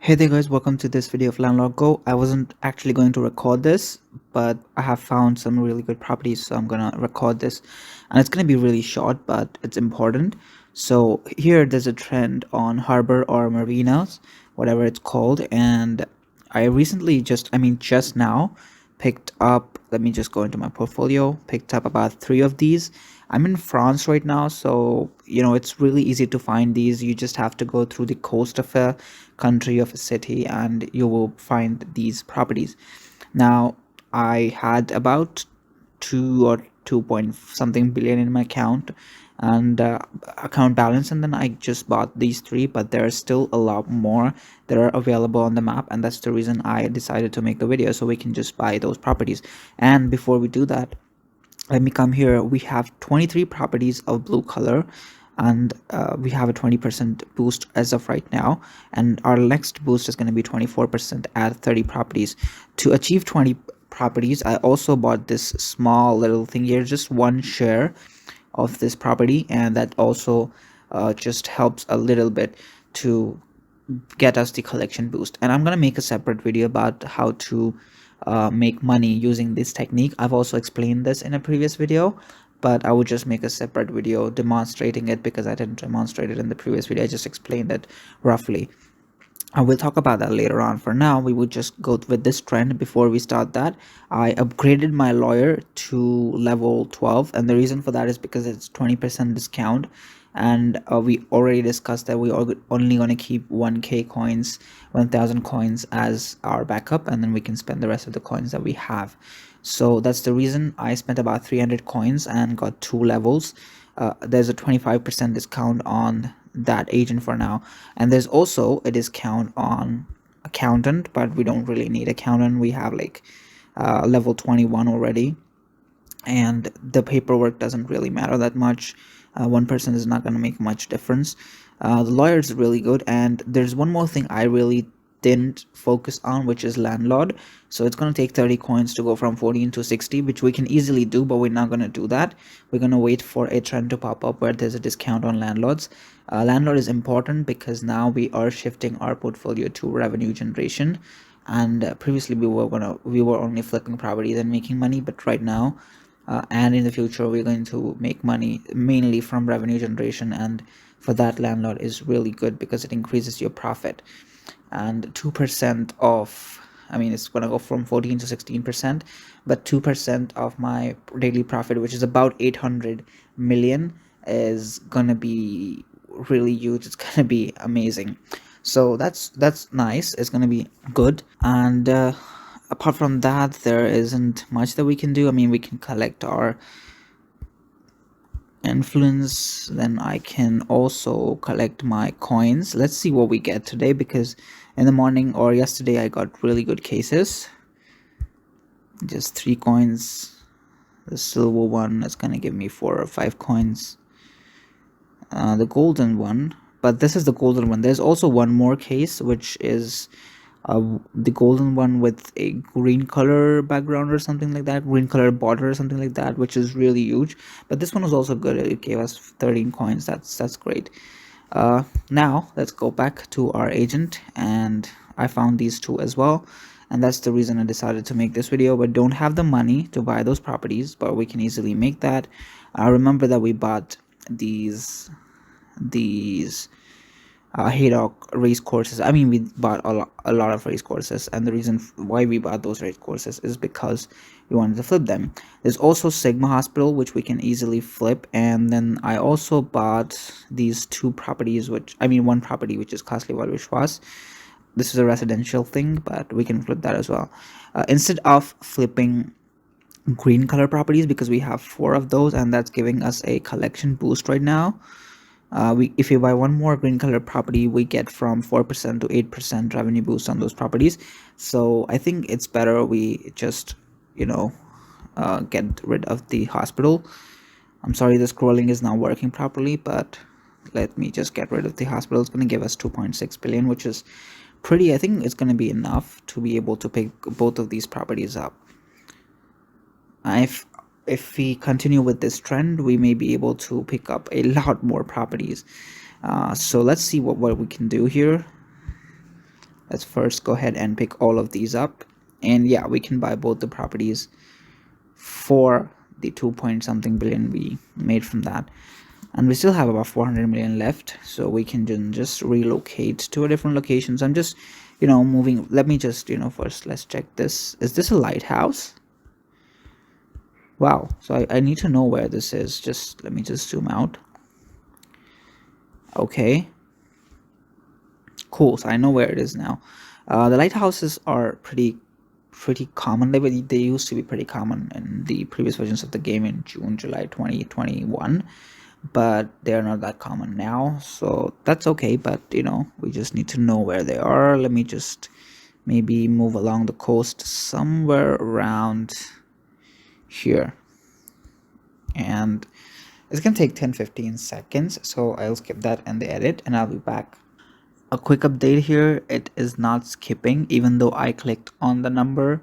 Hey there guys, welcome to this video of Landlord Go. I wasn't actually going to record this, but I have found some really good properties, so I'm gonna record this. And it's gonna be really short, but it's important. So here there's a trend on harbor or marinas, whatever it's called, and I recently just now picked up, let me just go into my portfolio, picked up about three of these. I'm in France right now, so it's really easy to find these. You just have to go through the coast of a country, of a city, and you will find these properties. Now, I had about 2 point something billion in my account and account balance, and then I just bought these three, but there are still a lot more that are available on the map, and that's the reason I decided to make the video, so we can just buy those properties. And before we do that, let me come here. We have 23 properties of blue color, and we have a 20% boost as of right now, and our next boost is going to be 24% at 30 properties. To achieve 20 properties, I also bought this small little thing here, just one share of this property, and that also just helps a little bit to get us the collection boost. And I'm going to make a separate video about how to make money using this technique. I've also explained this in a previous video, but I would just make a separate video demonstrating it because I didn't demonstrate it in the previous video. I just explained it roughly. I will talk about that later on. For now, we would just go with this trend. Before we start that, I upgraded my lawyer to level 12, and the reason for that is because it's 20% discount, and we already discussed that we are only going to keep 1k coins, 1000 coins as our backup, and then we can spend the rest of the coins that we have. So that's the reason I spent about 300 coins and got 2 levels. There's a 25% discount on that agent for now, and there's also a discount on accountant, but we don't really need accountant. We have like level 21 already, and the paperwork doesn't really matter that much. 1% is not going to make much difference. The lawyer is really good, and there's one more thing I really didn't focus on, which is landlord. So it's going to take 30 coins to go from 14 to 60, which we can easily do, but we're not going to do that. We're going to wait for a trend to pop up where there's a discount on landlords. Landlord is important because now we are shifting our portfolio to revenue generation, and previously we were only flipping properties and making money, but right now and in the future we're going to make money mainly from revenue generation, and for that landlord is really good because it increases your profit. And 2% of, it's going to go from 14 to 16%, but 2% of my daily profit, which is about 800 million, is going to be really huge. It's going to be amazing. So that's nice. It's going to be good. And apart from that, there isn't much that we can do. We can collect our influence, then I can also collect my coins. Let's see what we get today, because in the morning or yesterday I got really good cases. Just 3 coins. The silver one is gonna give me 4 or 5 coins. The golden one, but this is the golden one. There's also one more case, which is the golden one with a green color background or something like that, green color border or something like that, which is really huge. But this one was also good. It gave us 13 coins. That's great. Now let's go back to our agent, and I found these two as well, and that's the reason I decided to make this video. But don't have the money to buy those properties, but we can easily make that. Remember that we bought these Haydock race courses. We bought a lot of race courses, and the reason why we bought those race courses is because we wanted to flip them. There's also Sigma Hospital, which we can easily flip, and then I also bought these 2 properties, one property which is Costly Vishwas. This is a residential thing, but we can flip that as well. Instead of flipping green color properties, because we have 4 of those, and that's giving us a collection boost right now. If we buy one more green color property, we get from 4% to 8% revenue boost on those properties. So I think it's better we just get rid of the hospital. I'm sorry, the scrolling is not working properly, but let me just get rid of the hospital. It's going to give us 2.6 billion, which is pretty. I think it's going to be enough to be able to pick both of these properties up. If we continue with this trend, we may be able to pick up a lot more properties. So let's see what we can do here. Let's first go ahead and pick all of these up. And yeah, we can buy both the properties for the 2 point something billion we made from that. And we still have about 400 million left, so we can just relocate to a different location. So I'm just, moving. Let me just, first let's check this. Is this a lighthouse? Wow. So I need to know where this is. Just let me just zoom out. Okay, cool. So I know where it is now. The lighthouses are pretty common. They used to be pretty common in the previous versions of the game in June, July 2021, but they're not that common now. So that's okay. But we just need to know where they are. Let me just maybe move along the coast somewhere around here, and it's gonna take 10-15 seconds. So I'll skip that and the edit, and I'll be back. A quick update here, it is not skipping even though I clicked on the number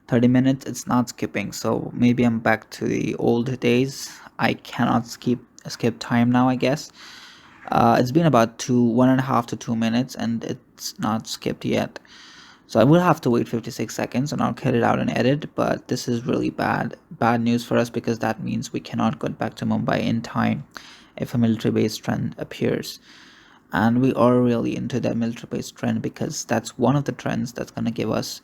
30 minutes. It's not skipping, so maybe I'm back to the old days. I cannot skip time now, I guess. It's been about 1.5 to 2 minutes and it's not skipped yet, so I will have to wait 56 seconds and I'll cut it out and edit. But this is really bad news for us, because that means we cannot go back to Mumbai in time if a military base trend appears. And we are really into that military based trend, because that's one of the trends that's going to give us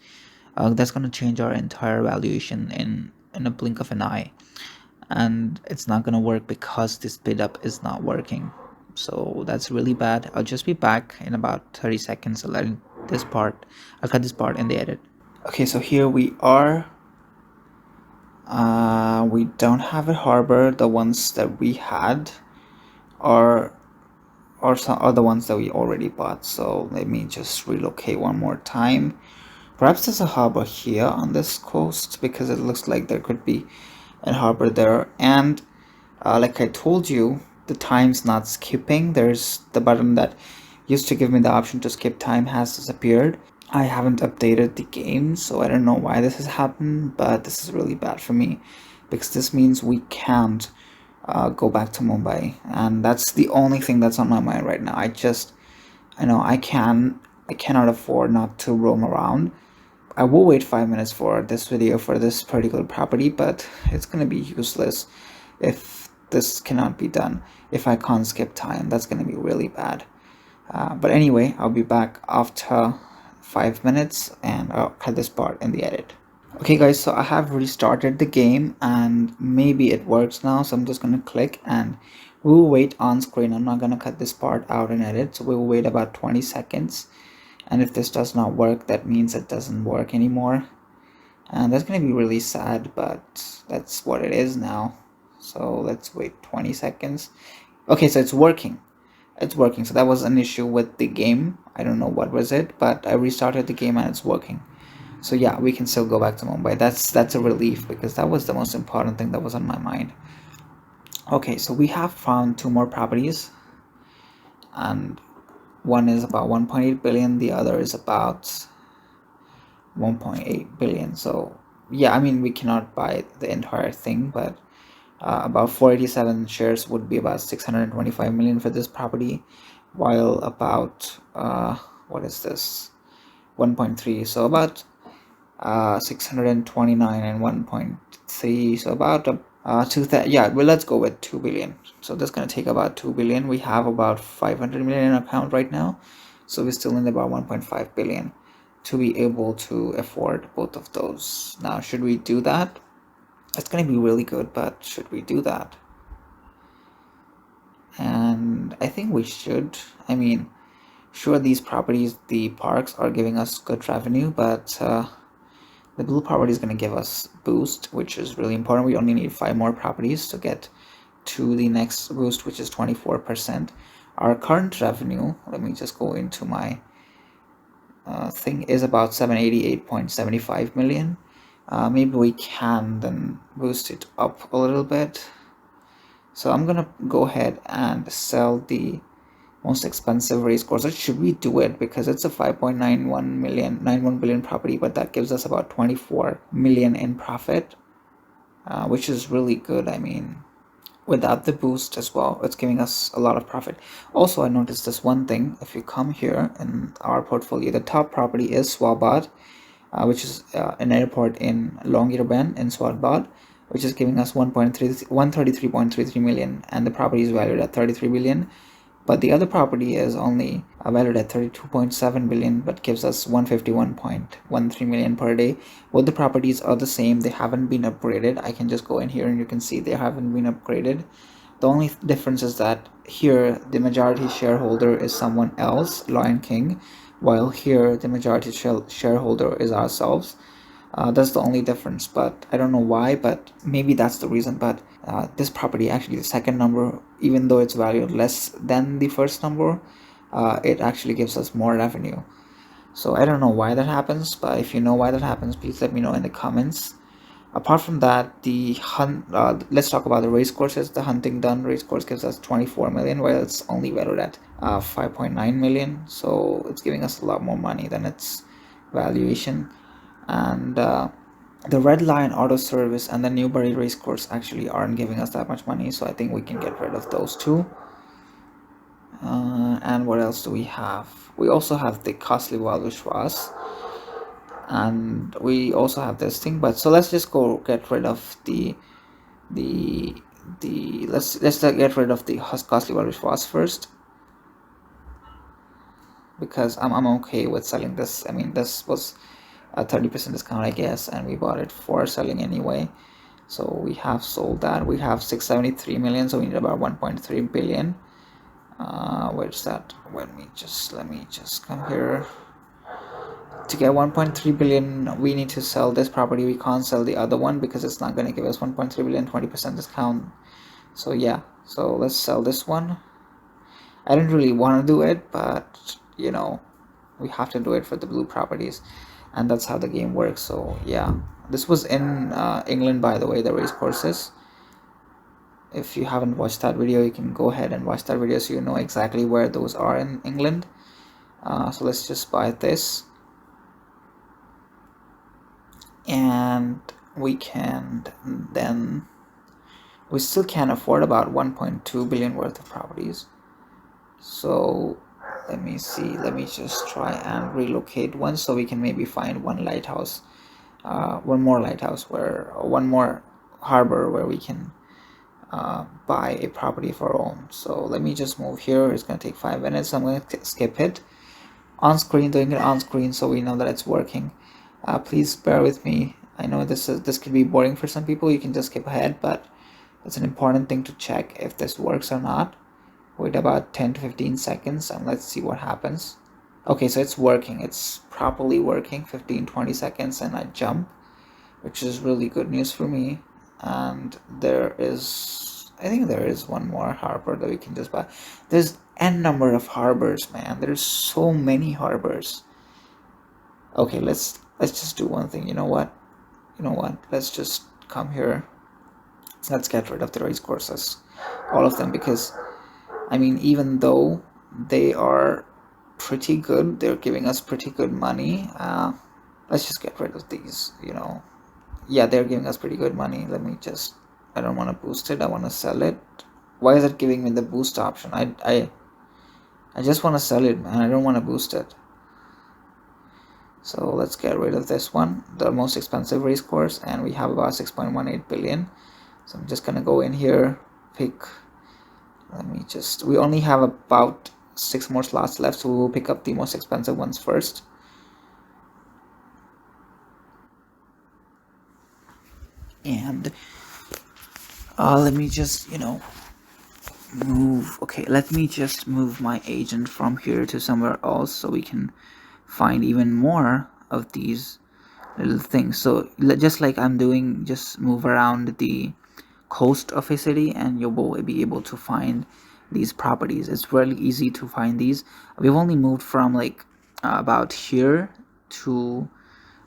that's going to change our entire valuation in a blink of an eye. And it's not going to work because this bid up is not working, so that's really bad. I'll just be back in about 30 seconds. I'll cut this part in the edit. Okay, so here we are. We don't have a harbor. The ones that we had are some other ones that we already bought. So let me just relocate one more time. Perhaps there's a harbor here on this coast, because it looks like there could be a harbor there. And like I told you, the time's not skipping. There's the button that used to give me the option to skip time has disappeared. I haven't updated the game, so I don't know why this has happened, but this is really bad for me, because this means we can't go back to Mumbai, and that's the only thing that's on my mind right now. I know I cannot afford not to roam around. I will wait 5 minutes for this video for this particular property, but it's gonna be useless if this cannot be done. If I can't skip time, that's gonna be really bad. But anyway, I'll be back after 5 minutes and I'll cut this part in the edit. Okay guys, so I have restarted the game and maybe it works now, so I'm just gonna click and we'll wait on screen. I'm not gonna cut this part out and edit, so we'll wait about 20 seconds, and if this does not work, that means it doesn't work anymore, and that's gonna be really sad, but that's what it is now. So let's wait 20 seconds. Okay, so it's working. So that was an issue with the game. I don't know what was it, but I restarted the game and it's working. So yeah, we can still go back to Mumbai. That's a relief, because that was the most important thing that was on my mind. Okay, so we have found 2 more properties, and one is about 1.8 billion, the other is about 1.8 billion. So yeah, I mean, we cannot buy the entire thing, but about 487 shares would be about 625 million for this property, while about what is this, 1.3, so about 629 and 1.3, so about yeah, well, let's go with 2 billion. So that's going to take about 2 billion. We have about 500 million in account right now, so we still need about 1.5 billion to be able to afford both of those. Now, should we do that? It's going to be really good, but should we do that? And I think we should. I mean, sure, these properties, the parks, are giving us good revenue, but the blue property is going to give us boost, which is really important. We only need 5 more properties to get to the next boost, which is 24%. Our current revenue, let me just go into my thing, is about 788.75 million. Maybe we can then boost it up a little bit. So I'm gonna go ahead and sell the most expensive race course. Or should we do it, because it's a 5.91 billion property, but that gives us about 24 million in profit, which is really good. I mean, without the boost as well, it's giving us a lot of profit. Also, I noticed this one thing. If you come here in our portfolio, the top property is Swabat, which is an airport in Longyearbyen in Svalbard, which is giving us 133.33 million, and the property is valued at 33 billion. But the other property is only valued at 32.7 billion, but gives us 151.13 million per day. Both the properties are the same. They haven't been upgraded. I can just go in here and you can see they haven't been upgraded. The only difference is that here the majority shareholder is someone else, Lion King, while here the majority shareholder is ourselves. That's the only difference, but I don't know why, but maybe that's the reason. But this property, actually the second number, even though it's valued less than the first number, it actually gives us more revenue. So I don't know why that happens, but if you know why that happens, please let me know in the comments. Apart from that, let's talk about the race courses. The Huntingdon race course gives us 24 million, while it's only valued at 5.9 million. So it's giving us a lot more money than its valuation. And the Red Lion Auto Service and the Newbury race course actually aren't giving us that much money, so I think we can get rid of those two. And what else do we have? We also have the Costly Valvishwas, and we also have this thing. But so let's just go get rid of let's get rid of the Costly Valvishwas first, because I'm okay with selling this. I mean, this was a 30% discount, I guess, and we bought it for selling anyway. So we have sold that. We have 673 million, so we need about 1.3 billion. Where's that? Let me just come here. To get 1.3 billion, we need to sell this property. We can't sell the other one because it's not going to give us 1.3 billion, 20% discount. So yeah, so let's sell this one. I didn't really want to do it, but you know, we have to do it for the blue properties, and that's how the game works. So yeah, this was in England, by the way, the race courses. If you haven't watched that video, you can go ahead and watch that video so you know exactly where those are in England. So let's just buy this, and we still can't afford about 1.2 billion worth of properties. So let me see, let me just try and relocate one so we can maybe find one more harbor where we can buy a property of our own. So let me just move here. It's going to take 5 minutes. I'm going to skip it on screen, doing it on screen so we know that it's working. Please bear with me. I know this could be boring for some people. You can just skip ahead, but it's an important thing to check if this works or not. Wait about 10 to 15 seconds and let's see what happens. Okay, so it's working. It's properly working. 15-20 seconds and I jump, which is really good news for me. And I think there is one more harbor that we can just buy. There's n number of harbors, man. There's so many harbors. Okay, let's just do one thing. You know what, let's just come here. Let's get rid of the race courses, all of them, because I mean, even though they are pretty good, they're giving us pretty good money. Let's just get rid of these, yeah, they're giving us pretty good money. I don't want to boost it, I want to sell it. Why is it giving me the boost option? I just want to sell it, man. I don't want to boost it. So let's get rid of this one, the most expensive race course, and we have about 6.18 billion. So I'm just gonna go in here, pick, we only have about 6 more slots left, so we will pick up the most expensive ones first. And let me just move. Okay, let me just move my agent from here to somewhere else so we can find even more of these little things. So just like I'm doing, just move around the coast of a city and you will be able to find these properties. It's really easy to find these. We've only moved from like about here to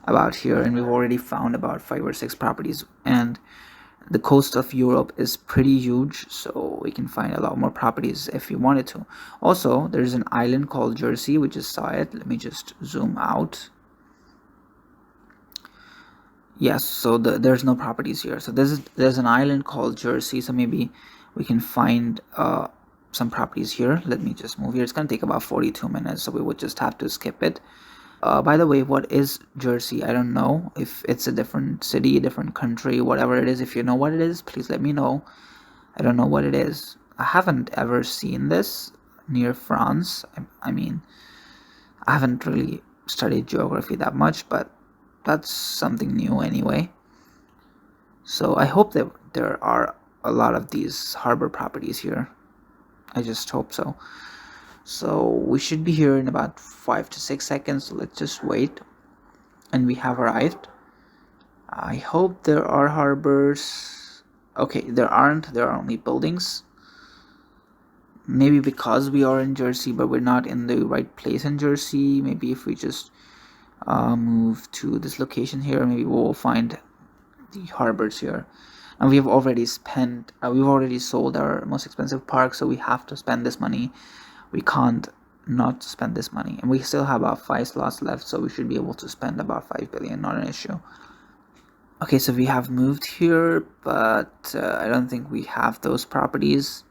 about here, and we've already found about 5 or 6 properties, and the coast of Europe is pretty huge, so we can find a lot more properties if we wanted to. Also, there's an island called Jersey. We just saw it. Let me just zoom out. Yes, so there's no properties here. So there's an island called Jersey, so maybe we can find some properties here. Let me just move here. It's going to take about 42 minutes, so we would just have to skip it. By the way, what is Jersey? I don't know if it's a different city, a different country, whatever it is. If you know what it is, please let me know. I don't know what it is. I haven't ever seen this near France. I mean, I haven't really studied geography that much, but that's something new anyway. So I hope that there are a lot of these harbor properties here. I just hope so. So we should be here in about 5 to 6 seconds. So let's just wait. And we have arrived. I hope there are harbors. Okay, there aren't. There are only buildings. Maybe because we are in Jersey, but we're not in the right place in Jersey. Maybe if we just move to this location here, maybe we'll find the harbors here. And we've already sold our most expensive park, so we have to spend this money. We can't not spend this money, and we still have about 5 slots left, so we should be able to spend about 5 billion, not an issue. Okay, so we have moved here, but I don't think we have those properties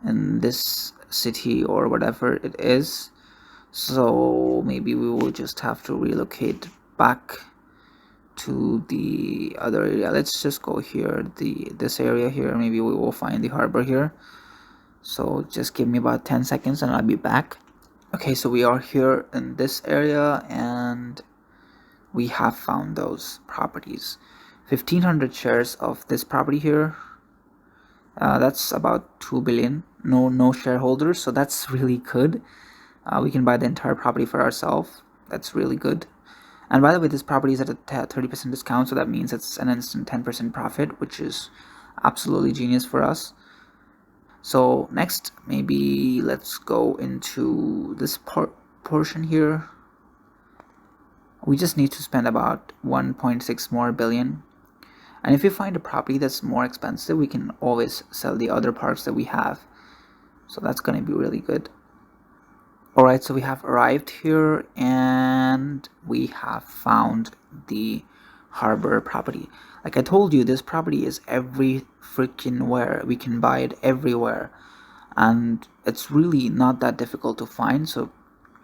in this city or whatever it is, so maybe we will just have to relocate back to the other area. Let's just go here, this area here. Maybe we will find the harbor here. So just give me about 10 seconds and I'll be back. Okay, so we are here in this area and we have found those properties. 1,500 shares of this property here. That's about 2 billion. No shareholders, so that's really good. We can buy the entire property for ourselves. That's really good. And by the way, this property is at a 30% discount, so that means it's an instant 10% profit, which is absolutely genius for us. So next, maybe let's go into this portion here. We just need to spend about 1.6 more billion. And if we find a property that's more expensive, we can always sell the other parts that we have. So that's going to be really good. Alright, so we have arrived here and we have found the harbor property. Like I told you, this property is every freaking where. We can buy it everywhere. And it's really not that difficult to find. So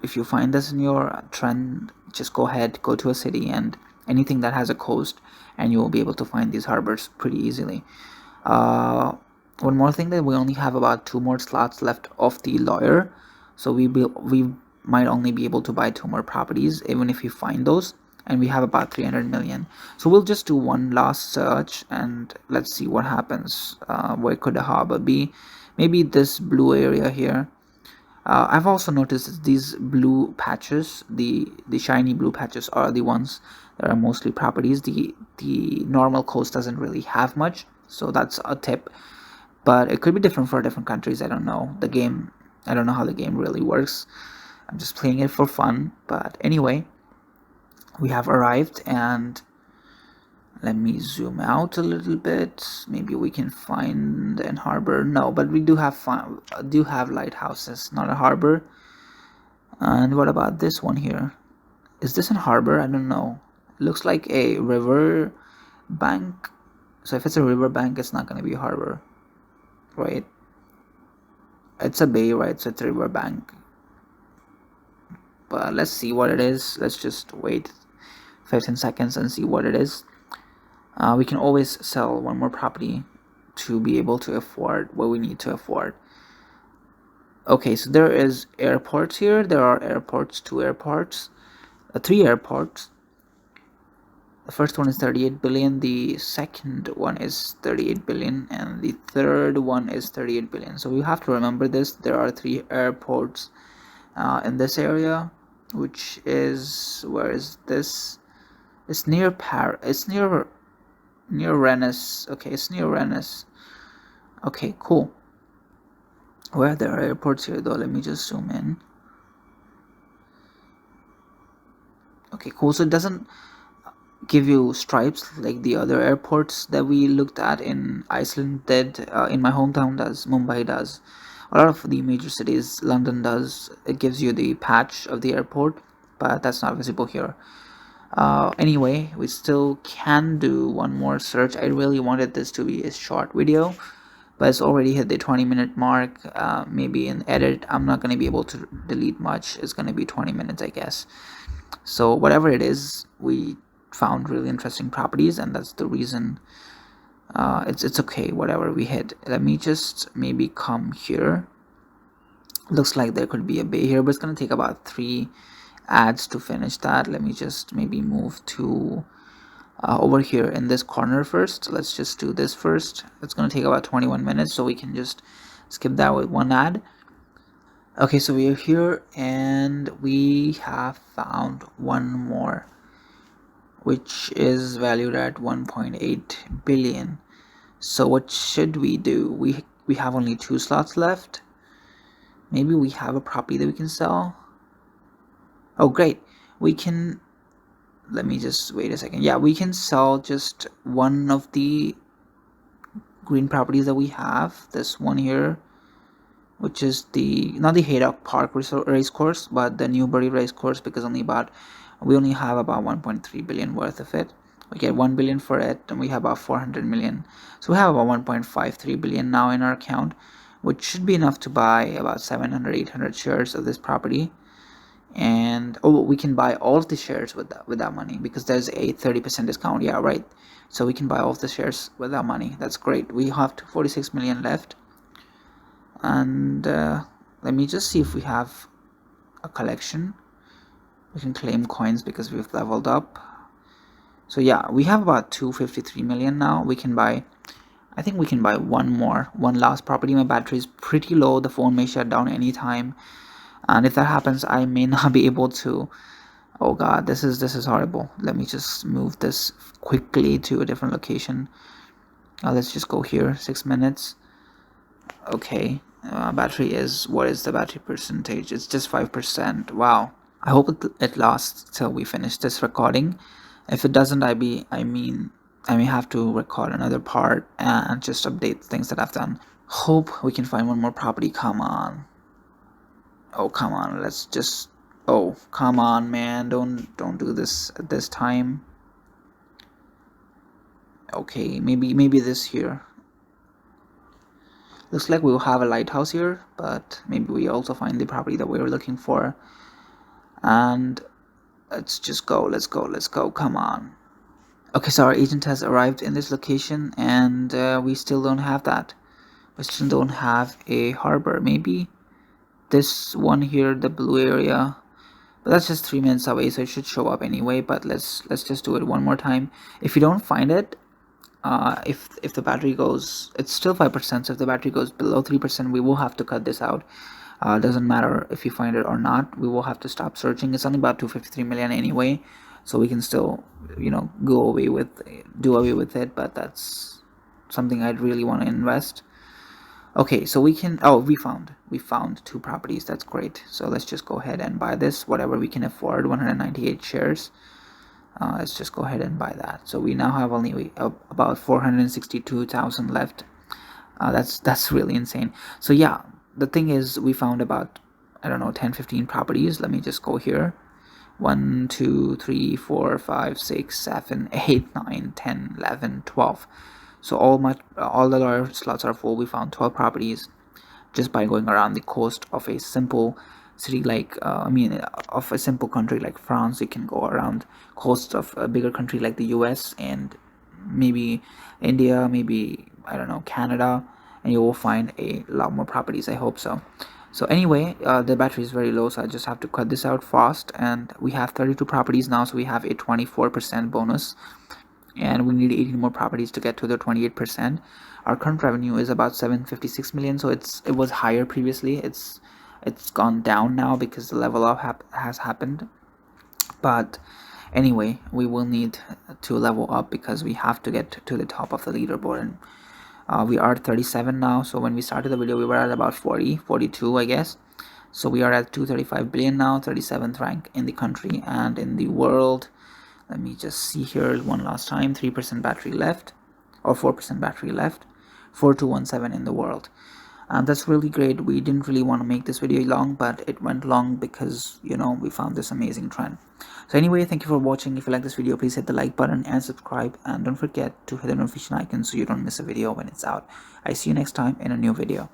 if you find this in your trend, just go ahead, go to a city and anything that has a coast, and you will be able to find these harbors pretty easily. One more thing, that we only have about 2 more slots left of the lawyer. So we might only be able to buy 2 more properties, even if we find those, and we have about 300 million. So we'll just do one last search and let's see what happens. Where could the harbor be? Maybe this blue area here. I've also noticed that these blue patches, the shiny blue patches, are the ones that are mostly properties. The normal coast doesn't really have much, so that's a tip. But it could be different for different countries. I don't know. I don't know how the game really works. I'm just playing it for fun. But anyway, we have arrived, and let me zoom out a little bit. Maybe we can find an harbor. No, but we do have lighthouses, not a harbor. And what about this one here? Is this a harbor? I don't know. It looks like a river bank. So if it's a river bank, it's not going to be a harbor, right? It's a bay, right? So it's a river bank. But let's see what it is. Let's just wait 15 seconds and see what it is. We can always sell one more property to be able to afford what we need to afford. Okay, so there is airports here. There are airports, 2 airports, 3 airports. The first one is 38 billion, the second one is 38 billion, and the third one is 38 billion. So you have to remember this. There are 3 airports in this area, which is, where is this? It's near It's near Rennes. Okay, it's near Rennes. Okay, cool. Where there are airports here though, let me just zoom in. Okay, cool. So it doesn't give you stripes like the other airports that we looked at in Iceland did. In my hometown does, Mumbai does, a lot of the major cities, London does. It gives you the patch of the airport, but that's not visible here. Anyway, we still can do one more search. I really wanted this to be a short video, but it's already hit the 20-minute mark. Maybe in edit I'm not going to be able to delete much. It's going to be 20 minutes, I guess. So whatever it is, we found really interesting properties, and that's the reason. It's okay, whatever we hit. Let me just maybe come here. Looks like there could be a bay here, but it's going to take about 3 ads to finish that. Let me just maybe move to over here in this corner first. Let's just do this first. It's going to take about 21 minutes, so we can just skip that with 1 ad. Okay, so we are here and we have found one more, which is valued at 1.8 billion. So what should we do? We have only 2 slots left. Maybe we have a property that we can sell. Oh great, we can, let me just wait a second. Yeah, we can sell just one of the green properties that we have. This one here, which is the, not the Haydock Park race course, but the Newbury race course, because we only have about 1.3 billion worth of it. We get 1 billion for it, and we have about 400 million. So we have about 1.53 billion now in our account, which should be enough to buy about 700-800 shares of this property. And we can buy all of the shares with that money, because there's a 30% discount. Yeah, right. So we can buy all of the shares with that money. That's great. We have 46 million left. And let me just see if we have a collection. We can claim coins because we've leveled up. So yeah, we have about 253 million now. We can buy, I think we can buy one last property. My battery is pretty low. The phone may shut down anytime, and if that happens, I may not be able to. Oh god, this is horrible. Let me just move this quickly to a different location. Let's just go here. 6 minutes. Okay, battery is, what is the battery percentage? It's just 5%. Wow. I hope it lasts till we finish this recording. If it doesn't, I may have to record another part and just update things that I've done. Hope we can find one more property. Come on. Oh come on, let's just, oh come on man, don't do this at this time. Okay, maybe this here. Looks like we'll have a lighthouse here, but maybe we also find the property that we were looking for. And let's just go, let's go, come on. Okay, so our agent has arrived in this location, and we still don't have that. We still don't have a harbor. Maybe this one here, the blue area, but that's just 3 minutes away, so it should show up anyway. But let's just do it one more time. If you don't find it, if the battery goes, it's still 5%, so if the battery goes below 3%, we will have to cut this out. Doesn't matter if you find it or not, we will have to stop searching. It's only about 253 million anyway, so we can still, do away with it, but that's something I'd really want to invest. Okay, so we can, we found 2 properties. That's great. So let's just go ahead and buy this, whatever we can afford. 198 shares. Let's just go ahead and buy that. So we now have only about 462,000 left. That's really insane. So yeah, the thing is, we found about, I don't know, 10-15 properties. Let me just go here. 1 2 3 4 5 6 7 8 9 10 11 12. So all the lawyer slots are full. We found 12 properties just by going around the coast of a simple city like of a simple country like France. You can go around coast of a bigger country like the US and maybe India, maybe, I don't know, Canada, and you will find a lot more properties. I hope so. So anyway, the battery is very low, so I just have to cut this out fast, and we have 32 properties now, so we have a 24% bonus, and we need 18 more properties to get to the 28%. Our current revenue is about 756 million, so it was higher previously. It's gone down now because the level up has happened, but anyway, we will need to level up because we have to get to the top of the leaderboard. And we are at 37 now, so when we started the video we were at about 42, I guess. So we are at 235 billion now, 37th rank in the country and in the world. Let me just see here one last time. 3% battery left, or 4% battery left. 4217 in the world. And that's really great. We didn't really want to make this video long, but it went long because, we found this amazing trend. So anyway, thank you for watching. If you like this video, please hit the like button and subscribe, and don't forget to hit the notification icon so you don't miss a video when it's out. I see you next time in a new video.